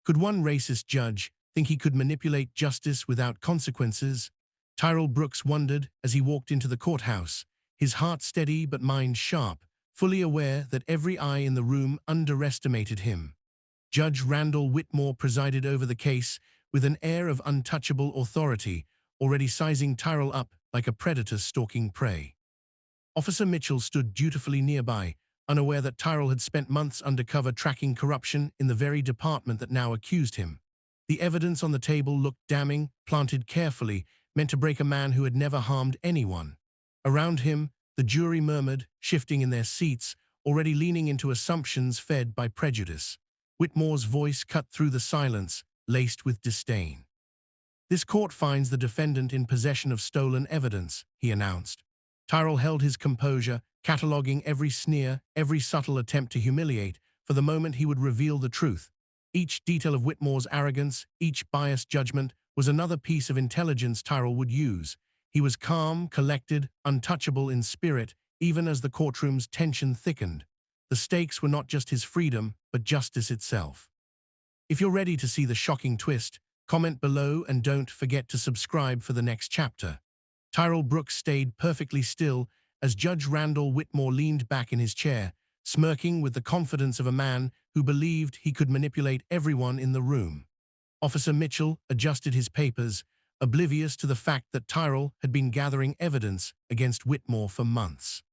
Could one racist judge think he could manipulate justice without consequences? Tyrell Brooks wondered as he walked into the courthouse, his heart steady but mind sharp, fully aware that every eye in the room underestimated him. Judge Randall Whitmore presided over the case with an air of untouchable authority, already sizing Tyrell up like a predator stalking prey. Officer Mitchell stood dutifully nearby, unaware that Tyrell had spent months undercover tracking corruption in the very department that now accused him. The evidence on the table looked damning, planted carefully, meant to break a man who had never harmed anyone. Around him, the jury murmured, shifting in their seats, already leaning into assumptions fed by prejudice. Whitmore's voice cut through the silence, laced with disdain. "This court finds the defendant in possession of stolen evidence," he announced. Tyrell held his composure, cataloguing every sneer, every subtle attempt to humiliate, for the moment he would reveal the truth. Each detail of Whitmore's arrogance, each biased judgment, was another piece of intelligence Tyrell would use. He was calm, collected, untouchable in spirit, even as the courtroom's tension thickened. The stakes were not just his freedom, but justice itself. If you're ready to see the shocking twist, comment below and don't forget to subscribe for the next chapter. Tyrell Brooks stayed perfectly still as Judge Randall Whitmore leaned back in his chair, smirking with the confidence of a man who believed he could manipulate everyone in the room. Officer Mitchell adjusted his papers, oblivious to the fact that Tyrell had been gathering evidence against Whitmore for months.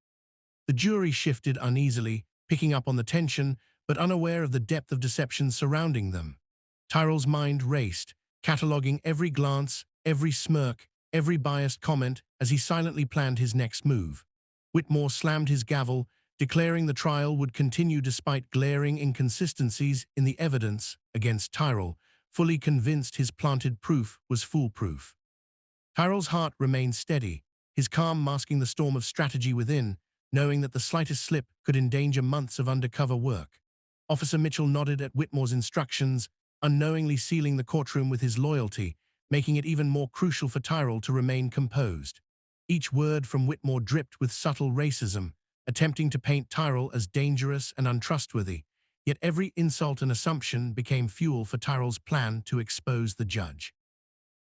The jury shifted uneasily, picking up on the tension, but unaware of the depth of deception surrounding them. Tyrell's mind raced, cataloging every glance, every smirk, every biased comment as he silently planned his next move. Whitmore slammed his gavel, declaring the trial would continue despite glaring inconsistencies in the evidence against Tyrell, fully convinced his planted proof was foolproof. Tyrell's heart remained steady, his calm masking the storm of strategy within, knowing that the slightest slip could endanger months of undercover work. Officer Mitchell nodded at Whitmore's instructions, unknowingly sealing the courtroom with his loyalty, making it even more crucial for Tyrell to remain composed. Each word from Whitmore dripped with subtle racism, attempting to paint Tyrell as dangerous and untrustworthy, yet every insult and assumption became fuel for Tyrell's plan to expose the judge.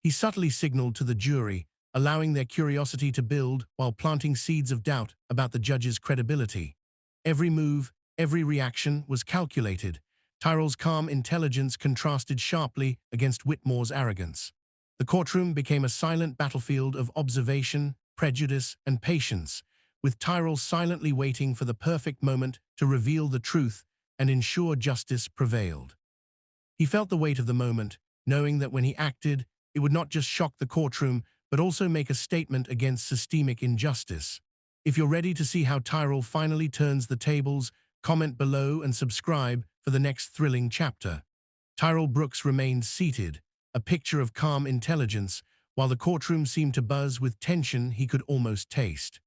He subtly signaled to the jury, allowing their curiosity to build while planting seeds of doubt about the judge's credibility. Every move, every reaction was calculated. Tyrell's calm intelligence contrasted sharply against Whitmore's arrogance. The courtroom became a silent battlefield of observation, prejudice, and patience, with Tyrell silently waiting for the perfect moment to reveal the truth and ensure justice prevailed. He felt the weight of the moment, knowing that when he acted, it would not just shock the courtroom, but also make a statement against systemic injustice. If you're ready to see how Tyrell finally turns the tables, comment below and subscribe for the next thrilling chapter. Tyrell Brooks remained seated, a picture of calm intelligence, while the courtroom seemed to buzz with tension he could almost taste.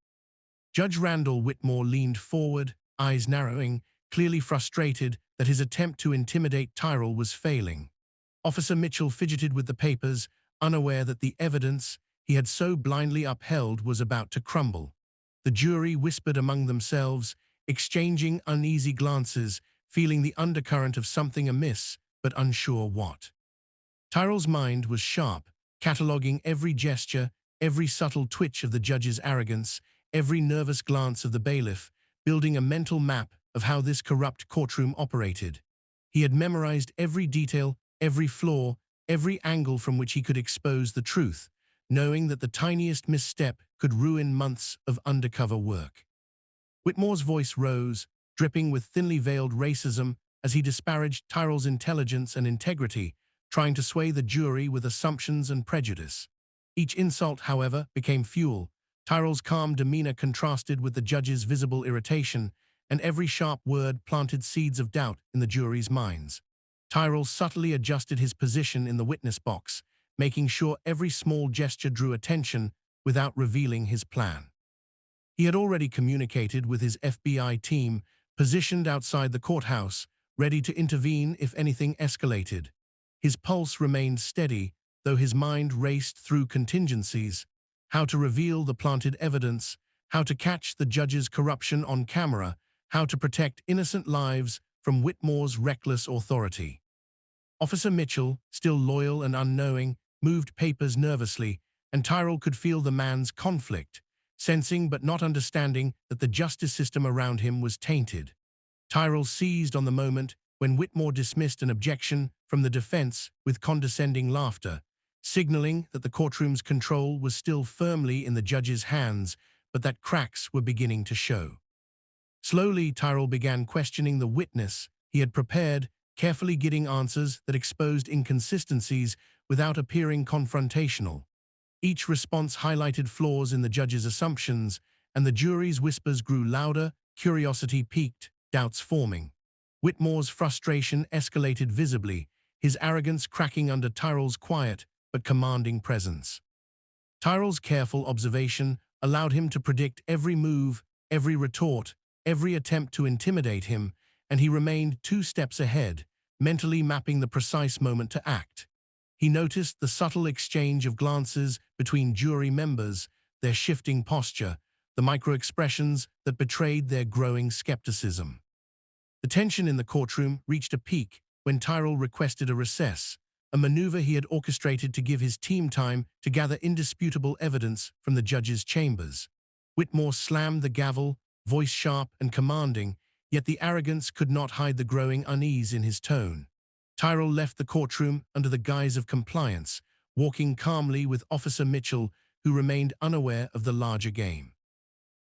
Judge Randall Whitmore leaned forward, eyes narrowing, clearly frustrated that his attempt to intimidate Tyrell was failing. Officer Mitchell fidgeted with the papers, unaware that the evidence he had so blindly upheld was about to crumble. The jury whispered among themselves, exchanging uneasy glances, feeling the undercurrent of something amiss, but unsure what. Tyrell's mind was sharp, cataloging every gesture, every subtle twitch of the judge's arrogance, every nervous glance of the bailiff, building a mental map of how this corrupt courtroom operated. He had memorized every detail, every flaw, every angle from which he could expose the truth, knowing that the tiniest misstep could ruin months of undercover work. Whitmore's voice rose, dripping with thinly veiled racism as he disparaged Tyrell's intelligence and integrity, trying to sway the jury with assumptions and prejudice. Each insult, however, became fuel. Tyrell's calm demeanor contrasted with the judge's visible irritation, and every sharp word planted seeds of doubt in the jury's minds. Tyrell subtly adjusted his position in the witness box, making sure every small gesture drew attention without revealing his plan. He had already communicated with his FBI team, positioned outside the courthouse, ready to intervene if anything escalated. His pulse remained steady, though his mind raced through contingencies: how to reveal the planted evidence, how to catch the judge's corruption on camera, how to protect innocent lives from Whitmore's reckless authority. Officer Mitchell, still loyal and unknowing, moved papers nervously, and Tyrell could feel the man's conflict, sensing but not understanding that the justice system around him was tainted. Tyrell seized on the moment when Whitmore dismissed an objection from the defense with condescending laughter, signaling that the courtroom's control was still firmly in the judge's hands, but that cracks were beginning to show. Slowly, Tyrell began questioning the witness he had prepared, carefully getting answers that exposed inconsistencies without appearing confrontational. Each response highlighted flaws in the judge's assumptions, and the jury's whispers grew louder, curiosity peaked, doubts forming. Whitmore's frustration escalated visibly, his arrogance cracking under Tyrell's quiet but commanding presence. Tyrell's careful observation allowed him to predict every move, every retort, every attempt to intimidate him, and he remained 2 steps ahead, mentally mapping the precise moment to act. He noticed the subtle exchange of glances between jury members, their shifting posture, the micro-expressions that betrayed their growing skepticism. The tension in the courtroom reached a peak when Tyrell requested a recess, a maneuver he had orchestrated to give his team time to gather indisputable evidence from the judge's chambers. Whitmore slammed the gavel, voice sharp and commanding, yet the arrogance could not hide the growing unease in his tone. Tyrell left the courtroom under the guise of compliance, walking calmly with Officer Mitchell, who remained unaware of the larger game.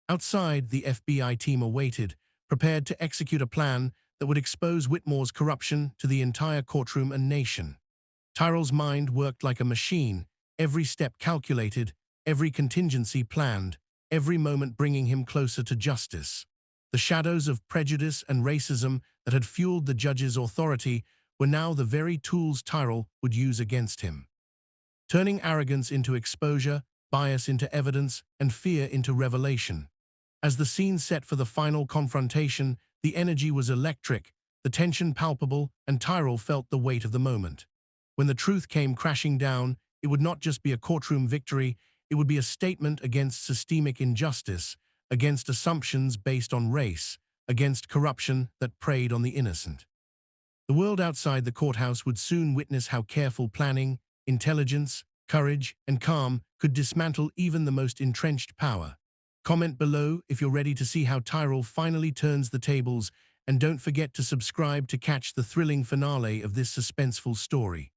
Outside, the FBI team awaited, prepared to execute a plan that would expose Whitmore's corruption to the entire courtroom and nation. Tyrell's mind worked like a machine, every step calculated, every contingency planned, every moment bringing him closer to justice. The shadows of prejudice and racism that had fueled the judge's authority were now the very tools Tyrell would use against him. Turning arrogance into exposure, bias into evidence, and fear into revelation. As the scene set for the final confrontation, the energy was electric, the tension palpable, and Tyrell felt the weight of the moment. When the truth came crashing down, it would not just be a courtroom victory, it would be a statement against systemic injustice, against assumptions based on race, against corruption that preyed on the innocent. The world outside the courthouse would soon witness how careful planning, intelligence, courage, and calm could dismantle even the most entrenched power. Comment below if you're ready to see how Tyrell finally turns the tables, and don't forget to subscribe to catch the thrilling finale of this suspenseful story.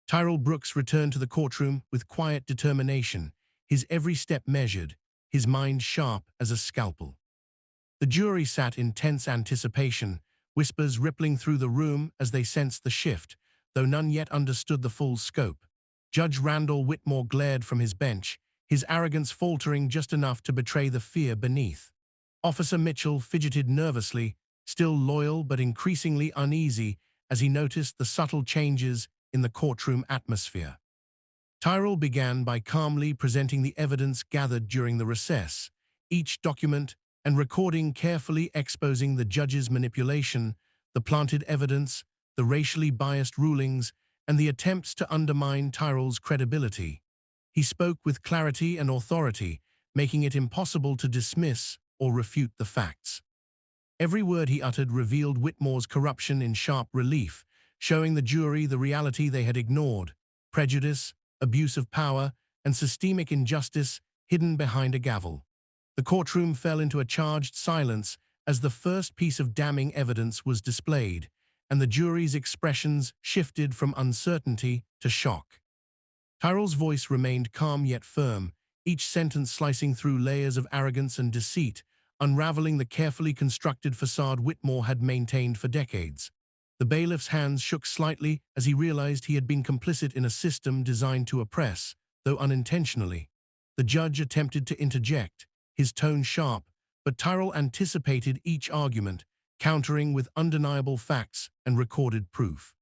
Tyrell Brooks returned to the courtroom with quiet determination, his every step measured, his mind sharp as a scalpel. The jury sat in tense anticipation, whispers rippling through the room as they sensed the shift, though none yet understood the full scope. Judge Randall Whitmore glared from his bench, his arrogance faltering just enough to betray the fear beneath. Officer Mitchell fidgeted nervously, still loyal but increasingly uneasy as he noticed the subtle changes in the courtroom atmosphere. Tyrell began by calmly presenting the evidence gathered during the recess, each document and recording carefully exposing the judge's manipulation, the planted evidence, the racially biased rulings, and the attempts to undermine Tyrell's credibility. He spoke with clarity and authority, making it impossible to dismiss or refute the facts. Every word he uttered revealed Whitmore's corruption in sharp relief, showing the jury the reality they had ignored: prejudice, abuse of power, and systemic injustice hidden behind a gavel. The courtroom fell into a charged silence as the first piece of damning evidence was displayed, and the jury's expressions shifted from uncertainty to shock. Tyrell's voice remained calm yet firm, each sentence slicing through layers of arrogance and deceit, unraveling the carefully constructed facade Whitmore had maintained for decades. The bailiff's hands shook slightly as he realized he had been complicit in a system designed to oppress, though unintentionally. The judge attempted to interject, his tone sharp, but Tyrell anticipated each argument, countering with undeniable facts and recorded proof.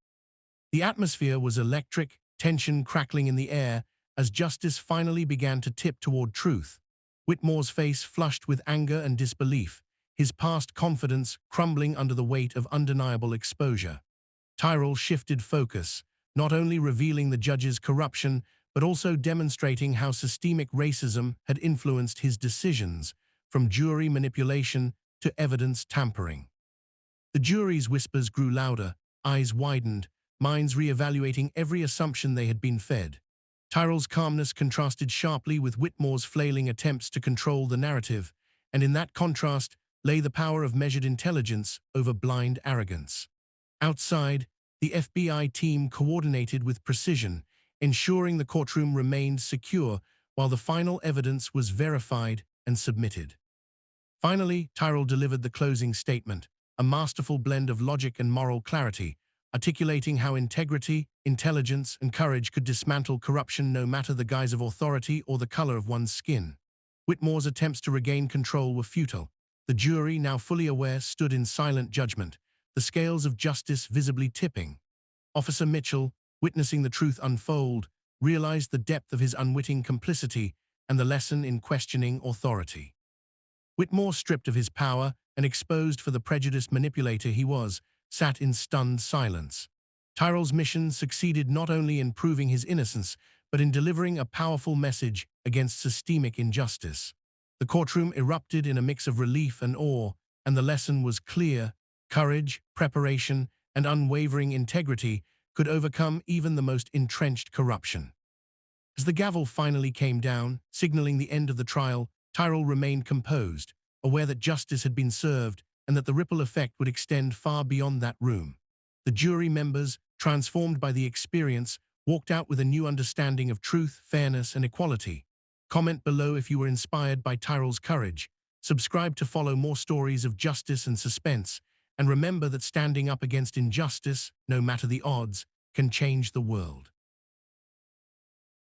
The atmosphere was electric, tension crackling in the air as justice finally began to tip toward truth. Whitmore's face flushed with anger and disbelief, his past confidence crumbling under the weight of undeniable exposure. Tyrell shifted focus, not only revealing the judge's corruption, but also demonstrating how systemic racism had influenced his decisions, from jury manipulation to evidence tampering. The jury's whispers grew louder, eyes widened, minds re-evaluating every assumption they had been fed. Tyrell's calmness contrasted sharply with Whitmore's flailing attempts to control the narrative, and in that contrast lay the power of measured intelligence over blind arrogance. Outside, the FBI team coordinated with precision, ensuring the courtroom remained secure while the final evidence was verified and submitted. Finally, Tyrell delivered the closing statement, a masterful blend of logic and moral clarity, articulating how integrity, intelligence, and courage could dismantle corruption no matter the guise of authority or the color of one's skin. Whitmore's attempts to regain control were futile. The jury, now fully aware, stood in silent judgment, the scales of justice visibly tipping. Officer Mitchell, witnessing the truth unfold, realized the depth of his unwitting complicity and the lesson in questioning authority. Whitmore, stripped of his power and exposed for the prejudiced manipulator he was, sat in stunned silence. Tyrell's mission succeeded not only in proving his innocence, but in delivering a powerful message against systemic injustice. The courtroom erupted in a mix of relief and awe, and the lesson was clear: courage, preparation, and unwavering integrity could overcome even the most entrenched corruption. As the gavel finally came down, signaling the end of the trial, Tyrell remained composed, aware that justice had been served and that the ripple effect would extend far beyond that room. The jury members, transformed by the experience, walked out with a new understanding of truth, fairness, and equality. Comment below if you were inspired by Tyrell's courage. Subscribe to follow more stories of justice and suspense. And remember that standing up against injustice, no matter the odds, can change the world.